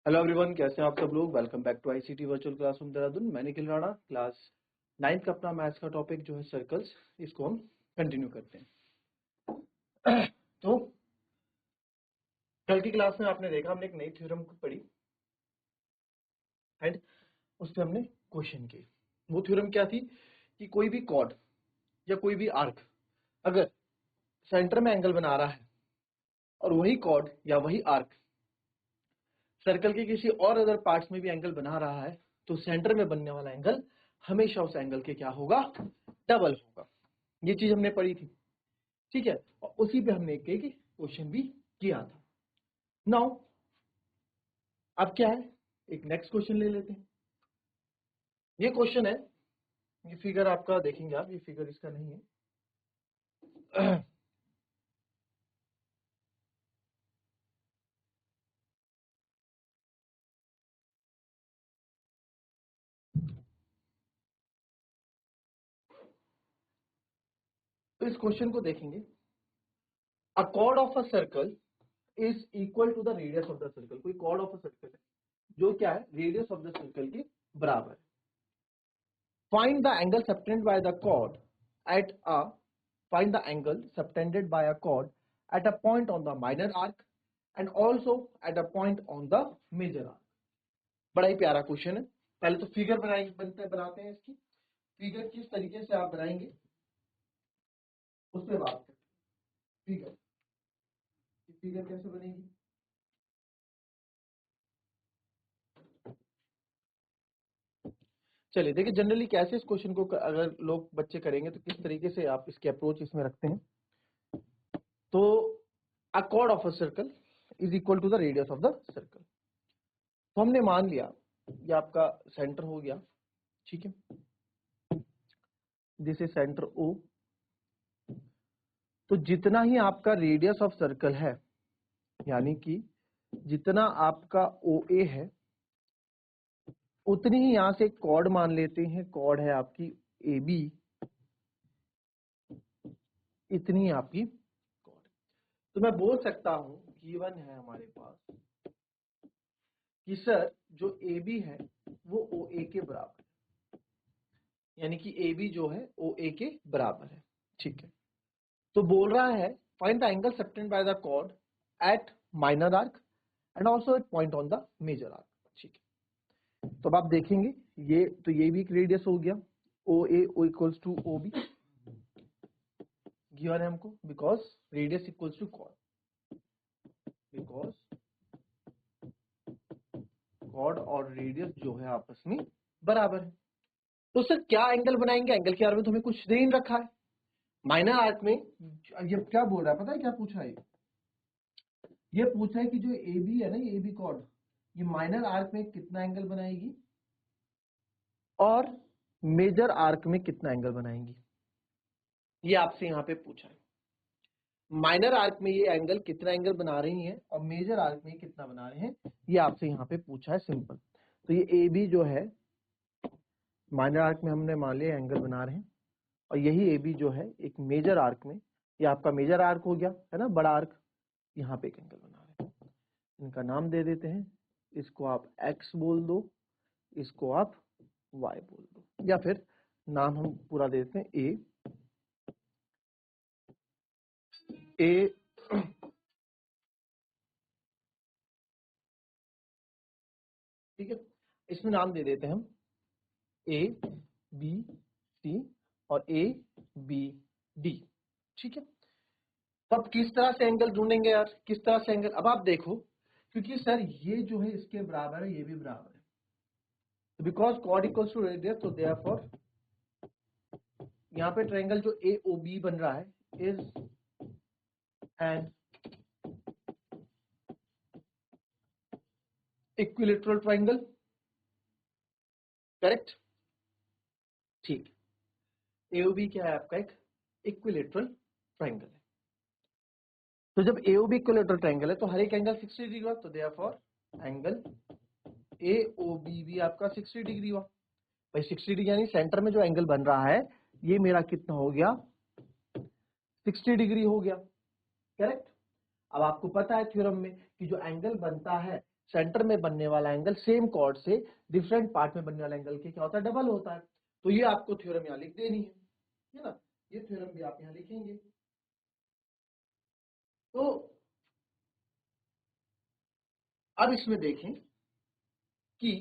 Hello everyone, कैसे हैं आप सब लोग। Welcome back to ICT virtual classroom Dehradun. मैं निखिल राणा। क्लास 9th का अपना मैथ्स का टॉपिक जो है सर्कल्स, इसको हम कंटिन्यू करते हैं। तो कल की क्लास में आपने देखा हमने एक नई थ्योरम को पढ़ी एंड उस पर हमने क्वेश्चन किए। वो थ्योरम क्या थी कि कोई भी कॉर्ड या कोई भी आर्क अगर सेंटर में एंगल बना रहा है और वही कॉर्ड या वही आर्क सर्कल के किसी और अदर पार्ट्स में भी एंगल बना रहा है तो सेंटर में बनने वाला एंगल हमेशा उस एंगल के क्या होगा, डबल होगा। ये चीज हमने पढ़ी थी, ठीक है। और उसी पे हमने एक क्वेश्चन भी किया था। नाउ अब क्या है, एक नेक्स्ट क्वेश्चन ले लेते हैं। ये क्वेश्चन है, ये फिगर आपका देखेंगे आप, ये फिगर इसका नहीं है। तो इस क्वेश्चन को देखेंगे। A chord of a circle is equal to the radius of the circle. कोई कॉर्ड ऑफ अ सर्कल है जो क्या है, रेडियस ऑफ द सर्कल के बराबर है। Find the angle subtended by the chord at a find the angle subtended by a chord at a point on the minor arc and also at a point on the major arc। बड़ा ही प्यारा question है। पहले तो figure बनाते हैं इसकी। Figure किस तरीके से आप बनाएंगे उस पर बात करते हैं। फिगर कैसे बनेगी। चलिए देखिए, जनरली कैसे इस क्वेश्चन को अगर लोग बच्चे करेंगे तो किस तरीके से आप इसके अप्रोच इसमें रखते हैं। तो a chord of a circle is equal to the radius of the circle. तो हमने मान लिया ये आपका सेंटर हो गया, ठीक है। This is centre O. तो जितना ही आपका रेडियस ऑफ सर्कल है, यानी कि जितना आपका ओ ए है, उतनी ही यहां से कॉर्ड मान लेते हैं। कॉर्ड है आपकी ए बी, इतनी आपकी कॉर्ड। तो मैं बोल सकता हूं गिवन है हमारे पास कि सर जो ए बी है वो ओ ए के बराबर है, यानी कि ए बी जो है ओ ए के बराबर है, ठीक है। तो बोल रहा है find the angle subtended by the chord at minor arc and also at point on the major arc, ठीक है। तो अब आप देखेंगे ये तो ये भी एक रेडियस हो गया, O A O equals to O B given है हमको, because radius equals to chord, because chord और रेडियस जो है आपस में बराबर है। तो सर क्या एंगल बनाएंगे, एंगल के बारे में तो हमें कुछ दे ही रखा है। माइनर आर्क में ये क्या बोल रहा है पता है, क्या पूछा है, ये पूछा है कि जो ए बी है ना, ये ए बी कॉर्ड, ये माइनर आर्क में कितना एंगल बनाएगी और मेजर आर्क में कितना एंगल बनाएंगी, ये आपसे यहाँ पे पूछा है। माइनर आर्क में ये एंगल कितना एंगल बना रही है और मेजर आर्क में कितना बना रहे हैं, ये आपसे यहाँ पे पूछा है, सिंपल। तो ये ए बी जो है माइनर आर्क में हमने मान लिया एंगल बना रहे हैं, और यही ए बी जो है एक मेजर आर्क में, ये आपका मेजर आर्क हो गया है ना, बड़ा आर्क, यहाँ पे एक एंगल बना रहे हैं। इनका नाम दे देते हैं, इसको आप x बोल दो, इसको आप y बोल दो, या फिर नाम हम पूरा दे देते हैं ए ठीक है। इसमें नाम दे देते हैं हम ए बी सी और ए बी डी, ठीक है। तो अब किस तरह से एंगल ढूंढेंगे यार, किस तरह से एंगल, अब आप देखो, क्योंकि सर ये जो है इसके बराबर है, ये भी बराबर है, तो because chord equals to radius, तो देयरफॉर यहाँ पे ट्रायंगल जो ए ओ बी बन रहा है is an equilateral triangle, correct, ठीक। एओबी क्या है आपका, एक इक्विलेटरल ट्रायंगल है। तो जब एओबी इक्विलेटरल ट्रायंगल है तो हर एक एंगल 60 डिग्री हुआ, तो देयरफॉर एंगल एओबी भी आपका 60 डिग्री हुआ। भाई 60 डिग्री यानी सेंटर में जो एंगल बन रहा है ये मेरा कितना हो गया, 60 डिग्री हो गया, करेक्ट। अब आपको पता है थ्योरम में कि जो एंगल बनता है सेंटर में बनने वाला एंगल सेम कॉर्ड से डिफरेंट पार्ट में बनने वाला एंगल के क्या होता है, डबल होता है। तो ये आपको थ्योरम यहाँ लिख देनी है ना, ये थ्योरम भी आप यहाँ लिखेंगे। तो अब इसमें देखें कि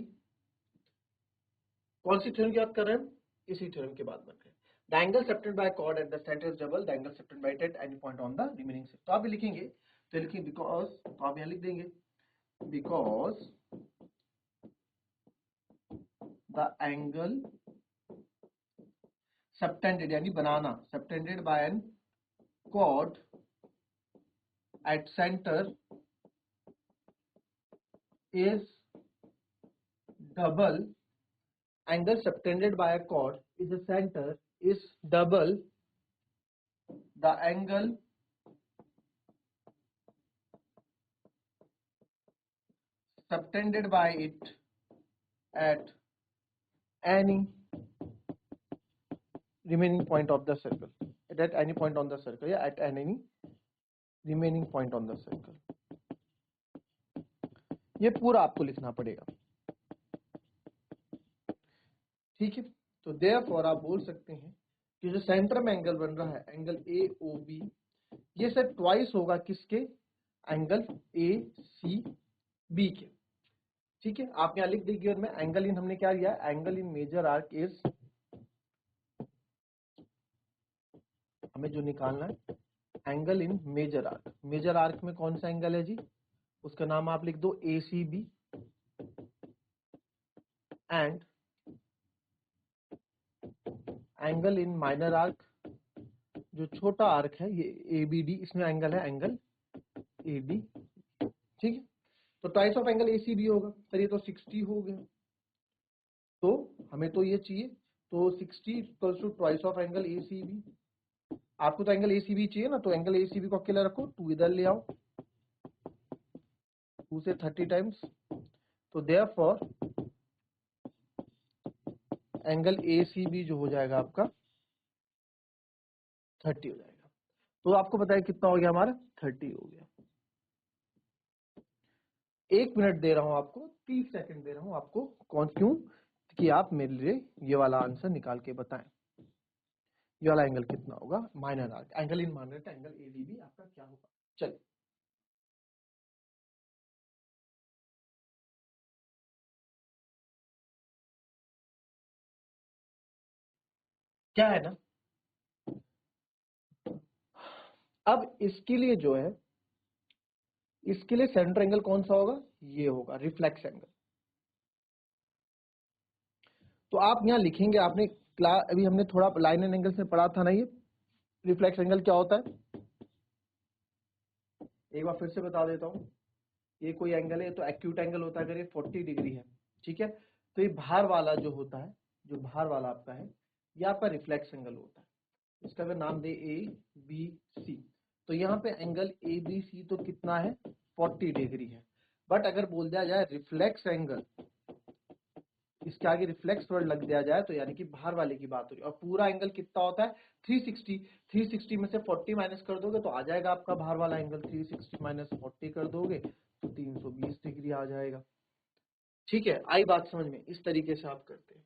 कौन सी थ्योरम की बात कर रहे हैं हम, इसी थ्योरम की बात कर रहे हैं। The angle separated by chord at the centre is double the angle separated by it at any point on the remaining side. तो आप भी लिखेंगे, तो लिखेंगे बिकॉज, तो आप यहाँ लिख देंगे बिकॉज द एंगल सबटेंडेड यानी बनाना, subtended by an chord at center is double, angle subtended by a chord is the center is double the angle subtended by it at any remaining point of the circle, at any point on the circle, yeah, at any remaining point on the circle। ये पूरा आपको लिखना पड़ेगा, ठीक है। तो therefore आप बोल सकते हैं कि जो सेंटर में एंगल बन रहा है एंगल ए ओ बी, ये सर ट्वाइस होगा किसके, एंगल ए सी बी के, ठीक है। आप यहाँ लिख दीजिए, और मैं एंगल इन हमने क्या लिया, angle in major arc is, हमें जो निकालना है angle in major arc. Major arc में कौन सा एंगल है जी, उसका नाम आप लिख दो A C B, and angle in minor arc, जो छोटा आर्क है ये ए बी डी, इसमें एंगल है एंगल ए डी, ठीक है। तो twice of angle A C B होगा, सर ये तो 60 हो गया, तो हमें तो ये चाहिए, तो 60 equals to twice of angle A C B. आपको तो एंगल ए सी बी चाहिए ना, तो एंगल ए सी बी को अकेला रखो, 2 इधर ले आओ, 2 से 30 टाइम्स, तो therefore angle A C B जो हो जाएगा आपका 30 हो जाएगा। तो आपको बताया कितना हो गया हमारा, 30 हो गया। 1 मिनट दे रहा हूं आपको, 30 सेकंड दे रहा हूं आपको, कौन क्यों कि आप मेरे लिए ये वाला आंसर निकाल के बताएं, ये वाला एंगल कितना होगा, minor arc, angle in minor angle ADB आपका क्या होगा। चलिए क्या है ना, अब इसके लिए जो है, इसके लिए सेंटर एंगल कौन सा होगा, ये होगा रिफ्लेक्स एंगल। तो आप यहाँ लिखेंगे, आपने क्लास अभी हमने थोड़ा लाइन एंड एंगल से पढ़ा था ना, ये रिफ्लेक्स एंगल क्या होता है, एक बार फिर से बता देता हूँ। ये कोई एंगल है तो एक्यूट एंगल होता है, अगर ये 40 डिग्री है, ठीक है, तो ये बाहर वाला जो होता है, जो बाहर वाला आपका है, ये आपका रिफ्लेक्स एंगल होता है। इसका अगर नाम दे ए बी सी, तो यहाँ पे एंगल ए बी सी तो कितना है, 40 डिग्री है। बट अगर बोल दिया जाए रिफ्लेक्स एंगल, इसके आगे रिफ्लेक्स वर्ड लग दिया जाए, तो यानी कि बाहर वाले की बात हो रही है। और पूरा एंगल कितना होता है, 360, 360 में से 40 माइनस कर दोगे तो आ जाएगा आपका बाहर वाला एंगल, 360 माइनस 40 कर दोगे तो 320 डिग्री आ जाएगा, ठीक है। आई बात समझ में, इस तरीके से आप करते हैं।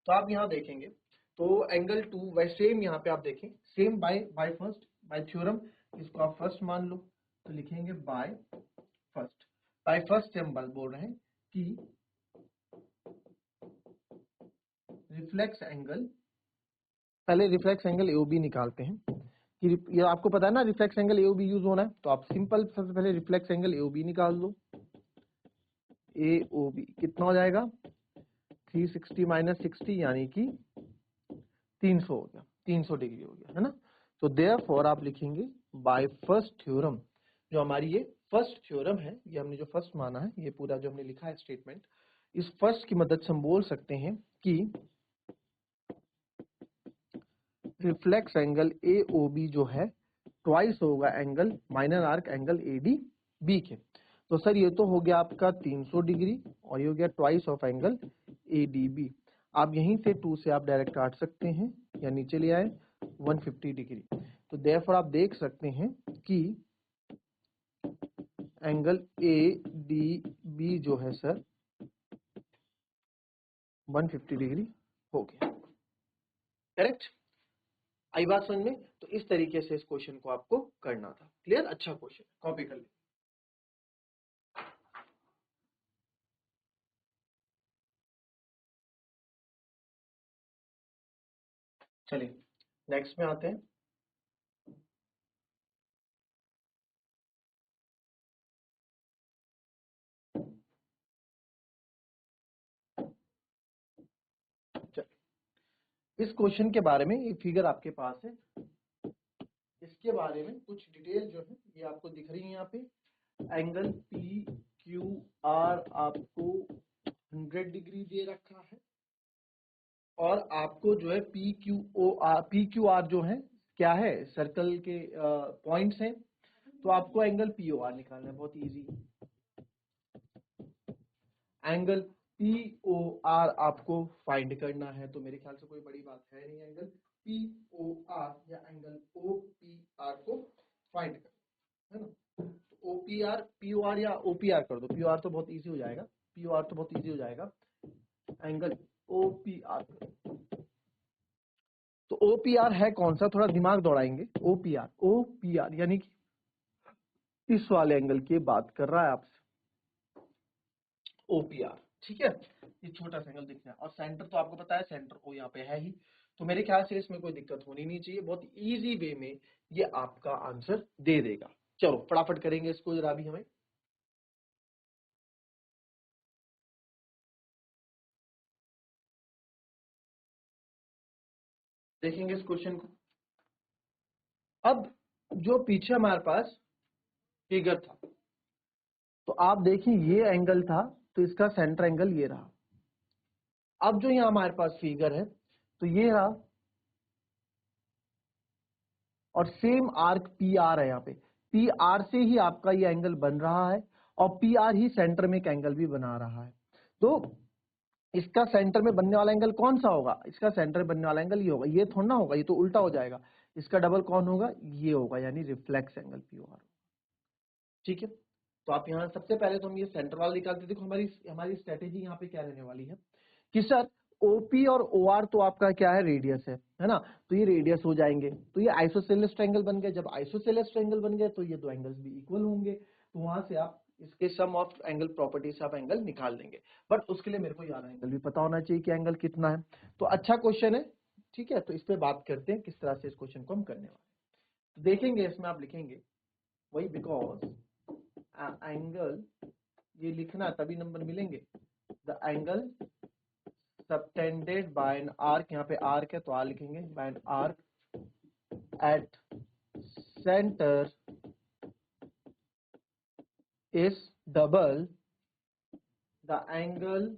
तो आप यहाँ देखेंगे, तो एंगल 2 वै सेम यहाँ पे आप देखें, same by by first, by theorem, इसको आप फर्स्ट मान लो, तो लिखेंगे बाय फर्स्ट। बाय फर्स्ट से हम बोल रहे हैं कि रिफ्लेक्स एंगल, पहले रिफ्लेक्स एंगल एओबी निकालते हैं कि ये आपको पता है ना रिफ्लेक्स एंगल एओबी यूज होना है, तो आप सिंपल सबसे पहले रिफ्लेक्स एंगल एओबी निकाल दो। एओबी कितना हो जाएगा, 360 माइनस 60 यानी कि 300 हो गया, 300 डिग्री हो गया, है ना। तो देयरफॉर आप लिखेंगे बाय फर्स्ट थ्योरम, जो हमारी ये फर्स्ट थ्योरम है, ये हमने जो फर्स्ट माना है, ये पूरा जो हमने लिखा है स्टेटमेंट, इस फर्स्ट की मदद से हम बोल सकते हैं कि रिफ्लेक्स एंगल एओबी जो है ट्वाइस होगा angle minor arc angle ADB के। तो सर ये तो हो गया आपका 300 डिग्री, और ये हो गया ट्वाइस ऑफ एंगल एडीबी। आप यहीं से 2 से आप डायरेक्ट काट सकते हैं, या नीचे ले आए 150 डिग्री। तो देयरफॉर आप देख सकते हैं कि एंगल ए डी बी जो है सर 150 डिग्री हो गया। करेक्ट? आई बात समझ में? तो इस तरीके से इस क्वेश्चन को आपको करना था। क्लियर? अच्छा क्वेश्चन, कॉपी कर ले। चलिए नेक्स्ट में आते हैं। इस क्वेश्चन के बारे में, ये फिगर आपके पास है, इसके बारे में कुछ डिटेल जो है ये आपको दिख रही है यहाँ पे। एंगल पी क्यू आर आपको 100 डिग्री दे रखा है और आपको जो है पी क्यू आर जो है क्या है, सर्कल के पॉइंट्स हैं, तो आपको एंगल पी ओ आर निकालना है। बहुत easy. Angle P O R आपको फाइंड करना है, तो मेरे ख्याल से कोई बड़ी बात है नहीं। एंगल पी ओ आर या एंगल ओ पी आर को फाइंड करना है ना। तो O P R, P O R या ओ पी आर कर दो। पी ओ आर तो बहुत इजी हो जाएगा, पी ओ आर तो बहुत इजी हो जाएगा। एंगल ओ पी आर, तो ओ पी आर है कौन सा, थोड़ा दिमाग दौड़ाएंगे। ओ पी आर यानी कि इस वाले एंगल की बात कर रहा है आपसे, ओपीआर। ठीक है, ये छोटा सा एंगल दिख रहा है और सेंटर तो आपको पता है, सेंटर ओ यहाँ पे है ही, तो मेरे ख्याल से इसमें कोई दिक्कत होनी नहीं चाहिए। बहुत इजी वे में ये आपका आंसर दे देगा। चलो फटाफट करेंगे इसको जरा भी। हमें देखेंगे इस क्वेश्चन को। अब जो पीछे हमारे पास फिगर था, तो आप देखिए ये एंगल था, तो इसका सेंटर एंगल ये रहा। अब जो यहाँ हमारे पास फिगर है, तो ये रहा और सेम आर्क पी आर है यहाँ पे। पी आर से ही आपका ये एंगल बन रहा है और पी आर ही सेंटर में एक एंगल भी बना रहा है। तो इसका सेंटर में बनने वाला एंगल कौन सा होगा, इसका सेंटर में बनने वाला एंगल ये होगा। ये थोड़ा ना होगा, ये तो उल्टा हो जाएगा। इसका डबल कौन होगा, ये होगा, यानी रिफ्लेक्स एंगल पी आर। ठीक है, तो आप यहाँ सबसे पहले तो हम ये सेंटर वाला निकालते। देखो हमारी हमारी स्ट्रेटेजी यहाँ पे क्या रहने वाली है कि सर ओपी और ओ आर तो आपका क्या है, रेडियस है ना, तो ये रेडियस हो जाएंगे, तो ये आइसोसेलेस ट्रायंगल बन गए। जब आइसोसेलेस ट्रायंगल बन गए तो ये दो एंगल्स भी इक्वल होंगे, तो वहां से आप इसके सम ऑफ एंगल प्रॉपर्टी से आप एंगल निकाल देंगे। बट उसके लिए मेरे को यार एंगल भी पता होना चाहिए कि एंगल कितना है। तो अच्छा क्वेश्चन है, ठीक है, तो इस पे बात करते हैं किस तरह से इस क्वेश्चन को हम करने वाले हैं। तो देखेंगे इसमें आप लिखेंगे वही, बिकॉज एंगल, ये लिखना है तभी नंबर मिलेंगे। The angle subtended by an arc, यहाँ पे आर्क है तो आर लिखेंगे, by an arc at centre is double the angle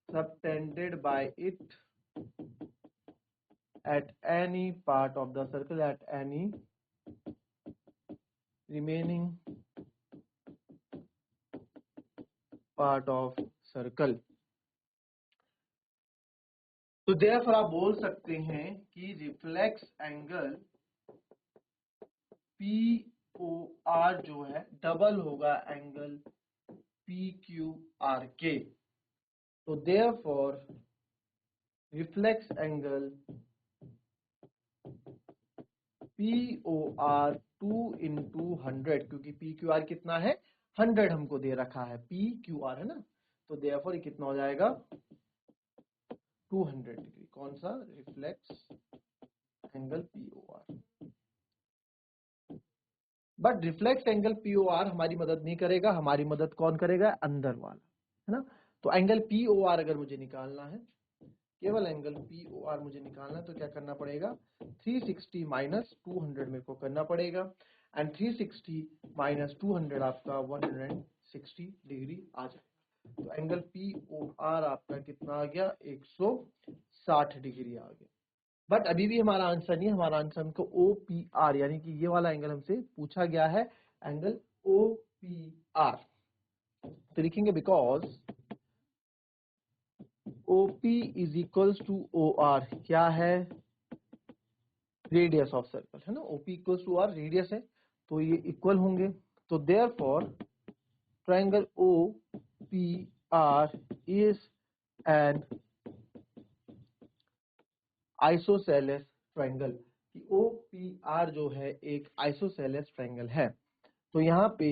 subtended by it at any part of the circle, at any remaining part of circle। तो therefore आप बोल सकते हैं कि reflex angle P O R जो है double होगा angle P Q R के। तो therefore reflex angle P O R 2 into 100, क्योंकि पी क्यू आर कितना है, 100 हमको दे रखा है, पी क्यू आर है ना, तो therefore ये कितना हो जाएगा 200 डिग्री। कौन सा, reflex angle P O R. But reflex angle P O R हमारी मदद नहीं करेगा, हमारी मदद कौन करेगा, अंदर वाला, है ना। तो एंगल पी ओ आर अगर मुझे निकालना है, केवल एंगल पी ओ आर मुझे निकालना है, तो क्या करना पड़ेगा, 360 माइनस 200 मेरे को करना पड़ेगा। एंड 360 माइनस 200 आपका 160 डिग्री आ जाएगा। तो एंगल पी ओ आर आपका कितना आ गया, 160 डिग्री आ गया। बट अभी भी हमारा आंसर नहीं है, हमारा आंसर हमको ओ पी आर यानी कि ये वाला एंगल हमसे पूछा गया है, एंगल ओ पी आर। तो लिखेंगे because OP is equals to O R, क्या है, रेडियस ऑफ सर्कल है ना। OP equals to R radius है, तो ये इक्वल होंगे। तो therefore triangle OPR is an isosceles triangle, कि OPR जो है एक आइसोसेलेस ट्रायंगल है। तो यहाँ पे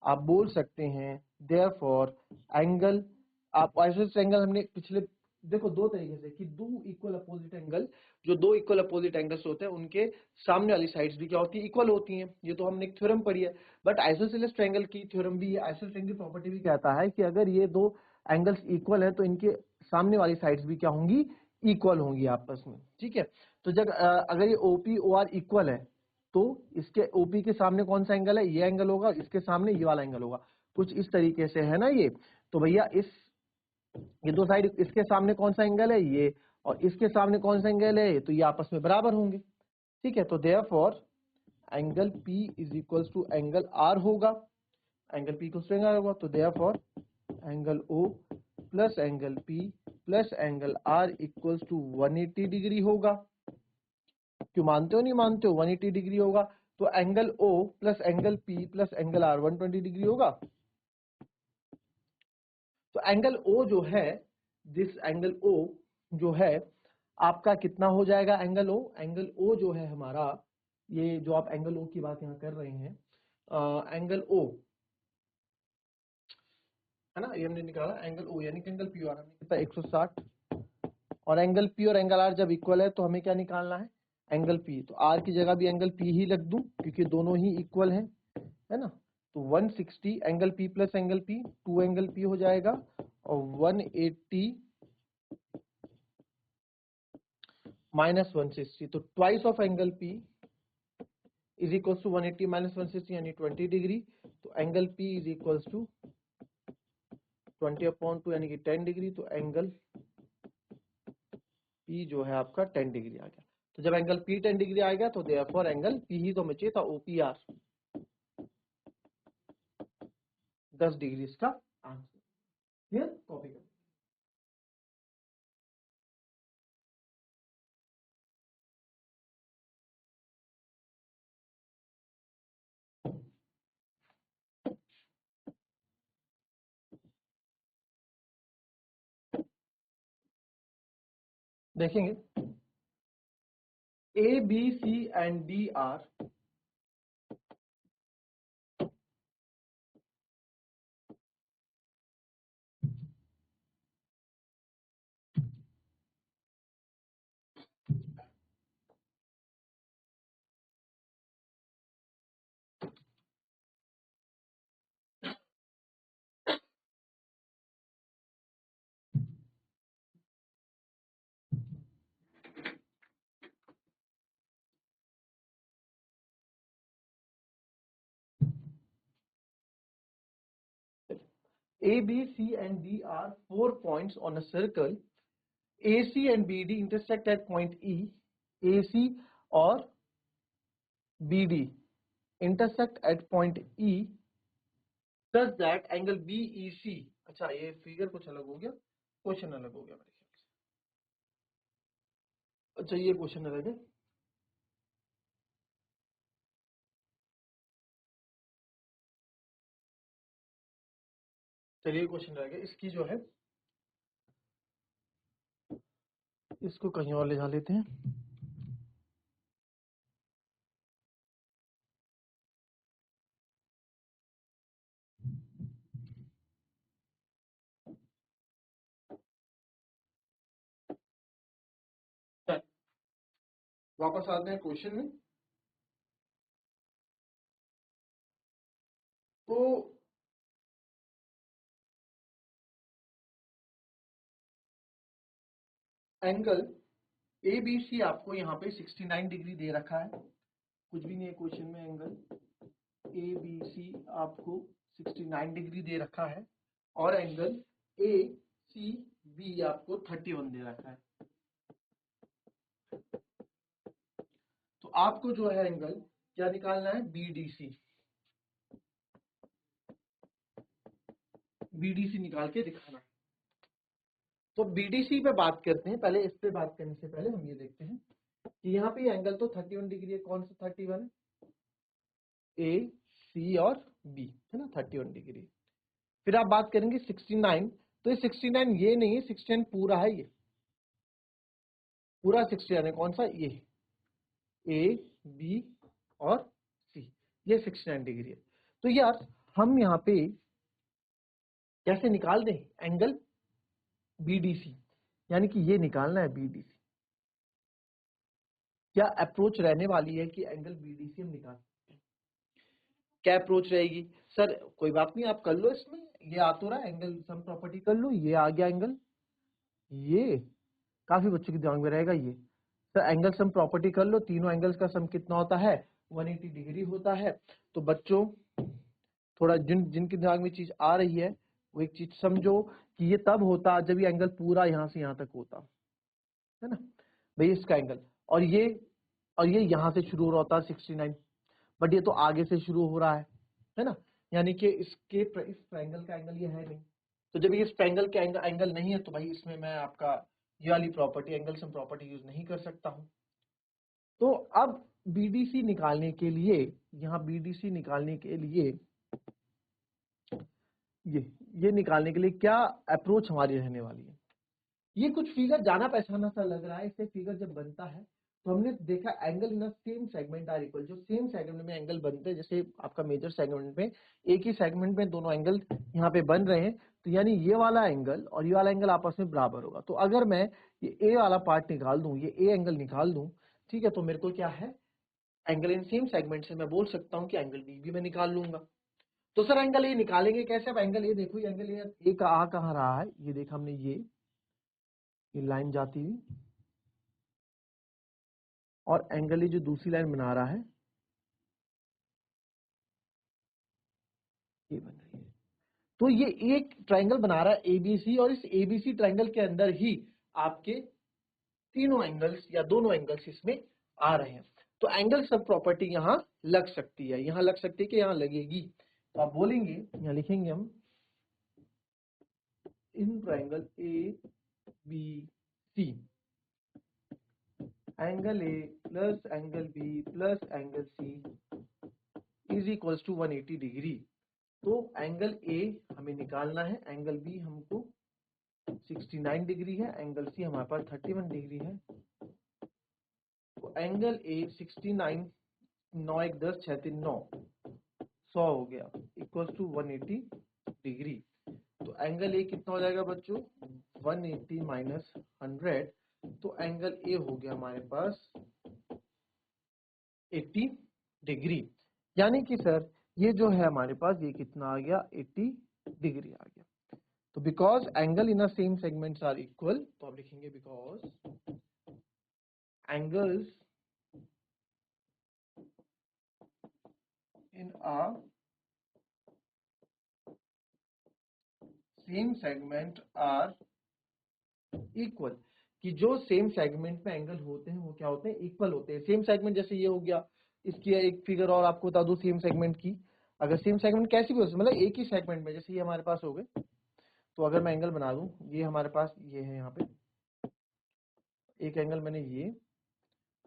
आप बोल सकते हैं देयरफॉर एंगल, आप आइसोसेलेस ट्रायंगल हमने पिछले देखो दो तरीके से कि दो इक्वल अपोजिट एंगल, जो दो इक्वल अपोजिट एंगल्स होते हैं उनके सामने वाली साइड्स भी क्या होती है, इक्वल होती हैं। ये तो हमने एक थ्योरम पढ़ी है, बट आइसोसेलेस ट्रायंगल की थ्योरम भी, आइसोसेलेस ट्रायंगल की प्रॉपर्टी भी कहता है कि अगर ये दो एंगल्स इक्वल है तो इनके सामने वाली साइड्स भी क्या होंगी, इक्वल होंगी आपस में। ठीक है, तो जब अगर ये OP OR इक्वल है तो इसके OP के सामने कौन सा एंगल है, ये एंगल होगा, इसके सामने ये वाला एंगल होगा, कुछ इस तरीके से है ना ये। तो भैया ये दो साइड, इसके सामने कौन सा एंगल है, ये, और इसके सामने कौन सा एंगल है, तो ये आपस में बराबर होंगे। ठीक है, तो therefore angle P is equal to angle R होगा, एंगल P को एंगल होगा, तो therefore angle O plus angle P plus angle R equal to 180 degree होगा। क्यों मानते हो नहीं मानते हो, 180 डिग्री होगा। तो angle O plus angle P plus angle R 120 degree होगा। तो एंगल O जो है, दिस एंगल O जो है आपका कितना हो जाएगा, एंगल O जो है हमारा, ये जो आप एंगल O की बात यहाँ कर रहे हैं, एंगल O है ना, ये हमने निकाला एंगल O, यानी कि एंगल PR हमने कितना 160, और एंगल P और एंगल R जब इक्वल है तो हमें क्या निकालना है, एंगल P। तो R की जगह भी एंगल P ही रख दूं क्योंकि दोनों ही इक्वल हैं, है ना। तो 160 angle P plus angle P, 2 angle P हो जाएगा, और 180 माइनस 160, तो twice of angle P is equal to 180 minus 160 यानी 20 डिग्री। तो angle P is equal to 20/2 यानी कि 10 डिग्री। तो एंगल P जो है आपका 10 डिग्री आ गया। तो जब एंगल P 10 डिग्री आ गया तो देयरफॉर एंगल P ही तो हमें चाहिए था, OPR 10 डिग्री इसका आंसर। क्लियर, कॉपी कर देखेंगे। ABC and D are A, B, C and D are 4 points on a circle. AC and BD intersect at point E. AC और BD intersect at point E such that angle BEC, अच्छा ये figure कुछ अलग हो गया, question अलग हो गया मेरे ख्याल से। अच्छा ये क्वेश्चन अलग है, चलिए क्वेश्चन रह गया। इसकी जो है इसको कहीं और ले जा लेते हैं। वापस आते हैं क्वेश्चन में। तो एंगल ABC आपको यहाँ पे 69 डिग्री दे रखा है, कुछ भी नहीं है क्वेश्चन में। एंगल ABC आपको 69 डिग्री दे रखा है, और एंगल ACB आपको 31 दे रखा है। तो आपको जो है एंगल क्या निकालना है, BDC निकाल के दिखाना है। तो BDC पे बात करते हैं, पहले इस पे बात करने से पहले हम ये देखते हैं कि यहाँ पे एंगल तो 31 डिग्री है, कौन सा 31 है, AC और बी, है ना, 31 डिग्री। फिर आप बात करेंगे 69, तो ये 69 ये नहीं है, 69 पूरा है, ये पूरा 69 है, कौन सा, ये ए बी और सी, ये 69 डिग्री है। तो यार हम यहाँ पे कैसे निकाल दें एंगल बीडीसी, यानी कि ये निकालना है बीडीसी। क्या अप्रोच रहने वाली है कि एंगल बीडीसी हम निकाल सकते हैं? क्या अप्रोच रहेगी सर? कोई बात नहीं, आप कर लो, इसमें ये आ तो रहा है, एंगल सम प्रॉपर्टी कर लो, ये आ गया एंगल, ये काफी बच्चों के दिमाग में रहेगा ये। सर एंगल सम प्रॉपर्टी कर लो, तीनों एंगल्स का सम कितना होता है, 180 डिग्री होता है। तो बच्चों थोड़ा जिनके दिमाग में चीज आ रही है वो एक चीज समझो कि ये तब होता जब ये एंगल पूरा यहाँ से यहाँ तक होता, है ना भाई, इसका एंगल, और ये यहाँ से शुरू हो रहा होता है 69, बट ये तो आगे से शुरू हो रहा है ना, यानी कि इस ट्रायंगल का एंगल ये है नहीं। तो जब ये इस ट्रायंगल का एंगल नहीं है तो भाई इसमें मैं आपका ये वाली property, angle sum property use नहीं कर सकता हूं। तो अब बीडीसी निकालने के लिए, यहाँ बीडीसी निकालने के लिए ये निकालने के लिए क्या अप्रोच हमारी रहने वाली है? ये कुछ फिगर जाना पहचाना सा लग रहा है, इससे फिगर जब बनता है तो हमने देखा angle in same segment are equal, जो सेम सेगमेंट में एंगल बनते हैं, जैसे आपका मेजर सेगमेंट में एक ही सेगमेंट में दोनों एंगल यहाँ पे बन रहे हैं, तो यानी ये वाला एंगल और ये वाला एंगल आपस में बराबर होगा। तो अगर मैं ये ए वाला पार्ट निकाल दूं, ये ए एंगल निकाल दूं, ठीक है, तो मेरे को क्या है, एंगल इन सेम सेगमेंट से मैं बोल सकता हूँ कि एंगल बी भी मैं निकाल लूंगा। तो सर एंगल ए निकालेंगे कैसे? अब एंगल ए देखो, एंगल ए का आ कहाँ रहा है, ये देखा हमने, ये लाइन जाती हुई, और एंगल ये जो दूसरी लाइन बना रहा है ये बन रही है। तो ये एक ट्रायंगल बना रहा है एबीसी, और इस एबीसी ट्रायंगल के अंदर ही आपके तीनों एंगल्स या दोनों एंगल्स इसमें आ रहे हैं। तो एंगल सब प्रॉपर्टी यहां लग सकती है, यहां लग सकती है कि यहां लगेगी। तो आप बोलेंगे, यहां लिखेंगे हम, in triangle A B C angle A plus angle B plus angle C is equals to 180 degree. तो एंगल ए हमें निकालना है, एंगल बी हमको 69 डिग्री है, एंगल सी हमारे पास 31 डिग्री है। तो एंगल ए 69, 9 1 10 6 3 9, 100 हो गया, इक्वल्स टू 180 डिग्री। तो एंगल ए कितना हो जाएगा बच्चों, 180 माइनस 100, तो एंगल ए हो गया हमारे पास 80 डिग्री। यानी कि सर ये जो है हमारे पास ये कितना आ गया, 80 डिग्री आ गया। तो because angle in same segments are equal, तो आप लिखेंगे because angles in a same segment are equal, कि जो सेम सेगमेंट में एंगल होते हैं वो क्या होते हैं, इक्वल होते हैं। सेम सेगमेंट जैसे ये हो गया, इसकी एक फिगर और आपको बता दूं सेम सेगमेंट की, अगर सेम सेगमेंट कैसी भी हो, मतलब एक ही सेगमेंट में, जैसे ये हमारे पास हो गए, तो अगर मैं एंगल बना दूं, ये हमारे पास ये है, यहाँ पे एक एंगल मैंने ये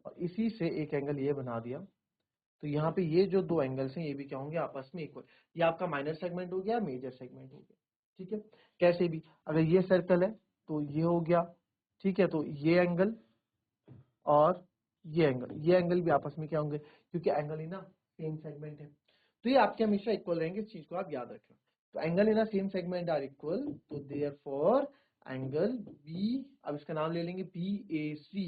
और इसी से एक एंगल ये बना दिया, तो यहाँ पे ये जो दो एंगल्स हैं ये भी क्या होंगे, आपस में इक्वल। ये आपका माइनर सेगमेंट हो गया, मेजर सेगमेंट हो गया, ठीक है। कैसे भी, अगर ये सर्कल है तो ये हो गया, ठीक है, तो ये एंगल और ये एंगल भी आपस में क्या होंगे, क्योंकि एंगल ही ना सेम सेगमेंट है, तो ये आपके हमेशा इक्वल रहेंगे, इस चीज को आप याद रखें। तो angle in same segment are equal, तो देयरफॉर एंगल बी, अब इसका नाम ले लेंगे B A C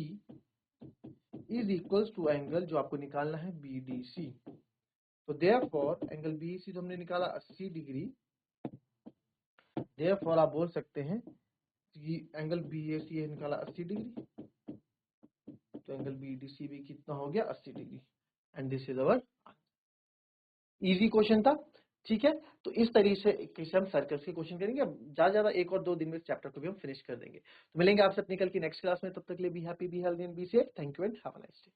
is equals to angle जो आपको निकालना है बी डी सी। तो देयरफॉर एंगल बी सी तो हमने निकाला 80 डिग्री, देयरफॉर आप बोल सकते हैं कि एंगल बी ए सी निकाला 80 डिग्री, तो एंगल बी डी सी भी कितना हो गया, 80 degree. And this is our easy question था, ठीक है। तो इस तरीके से हम सर्कल्स के क्वेश्चन करेंगे, अब ज्यादा 1 और 2 दिन में इस चैप्टर को भी हम फिनिश कर देंगे। तो मिलेंगे आपसे अपनी कल की नेक्स्ट क्लास में, तब तक के लिए be happy, be healthy and be safe. Thank you and have a nice day.